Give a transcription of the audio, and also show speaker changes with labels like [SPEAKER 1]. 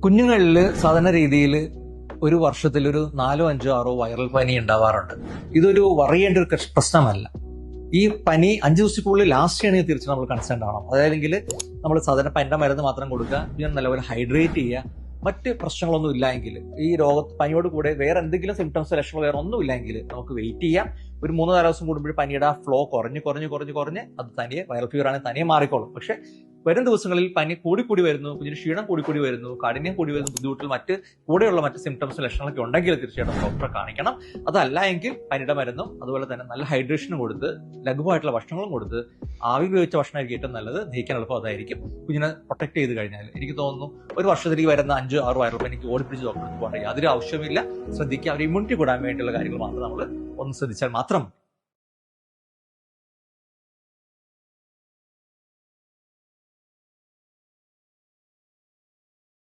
[SPEAKER 1] കുഞ്ഞുങ്ങളിൽ സാധാരണ രീതിയിൽ ഒരു വർഷത്തിൽ ഒരു 4-5-6 വൈറൽ പനി ഉണ്ടാവാറുണ്ട്. ഇതൊരു പറയേണ്ട ഒരു പ്രശ്നമല്ല. ഈ പനി 5 ദിവസത്തിനുള്ളിൽ ലാസ്റ്റ് ചെയ്യണമെങ്കിൽ തീർച്ചയായും നമ്മൾ കൺസേൺ ആവണം. അതായതെങ്കിൽ നമ്മൾ സാധാരണ പനിയുടെ മരുന്ന് മാത്രം കൊടുക്കുക, പിന്നെ നല്ലപോലെ ഹൈഡ്രേറ്റ് ചെയ്യുക. മറ്റ് പ്രശ്നങ്ങളൊന്നും ഇല്ലെങ്കിൽ, ഈ പനിയോട് കൂടെ വേറെ എന്തെങ്കിലും സിംറ്റംസ് ലക്ഷണങ്ങൾ വേറെ ഒന്നും ഇല്ലെങ്കിൽ നമുക്ക് വെയിറ്റ് ചെയ്യാം. ഒരു 3-4 ദിവസം കൂടുമ്പോൾ പനിയുടെ ഫ്ലോ കുറഞ്ഞ് അത് തനിയെ വൈറൽ ഫീവർ ആണെങ്കിൽ തനിയെ മാറിക്കോളും. പക്ഷെ വരും ദിവസങ്ങളിൽ പനി കൂടിക്കൂടി വരുന്നു, കുഞ്ഞിന് ക്ഷീണം കൂടിക്കൂടി വരുന്നു, കാഠിന്യം കൂടി വരുന്നു, ബുദ്ധിമുട്ടിൽ കൂടെയുള്ള മറ്റ് സിംറ്റംസും ലക്ഷണങ്ങളൊക്കെ ഉണ്ടെങ്കിൽ തീർച്ചയായിട്ടും ഡോക്ടറെ കാണിക്കണം. അതല്ല എങ്കിൽ പനിയുടെ മരുന്നും അതുപോലെ തന്നെ നല്ല ഹൈഡ്രേഷനും കൊടുത്ത് ലഘുവായിട്ടുള്ള ഭക്ഷണങ്ങളും കൊടുത്ത് ആവി ഉപയോഗിച്ച ഭക്ഷണമായിരിക്കും ഏറ്റവും നല്ലത്. ദഹിക്കാൻ എളുപ്പം അതായിരിക്കും. കുഞ്ഞിനെ പ്രൊട്ടക്ട് ചെയ്ത് കഴിഞ്ഞാൽ എനിക്ക് തോന്നുന്നു ഒരു വർഷത്തിലേക്ക് വരുന്ന 5-6 വൈറൽ പനിക്ക് ഓടിപ്പിടിച്ച് ഡോക്ടറെ പോകേണ്ട യാതൊരു ആവശ്യമില്ല. ശ്രദ്ധിക്കുക. അവർ ഇമ്മ്യൂണിറ്റി കൂടാൻ വേണ്ടിയുള്ള കാര്യങ്ങൾ മാത്രം നമ്മൾ ഒന്ന് ശ്രദ്ധിച്ചാൽ മാത്രം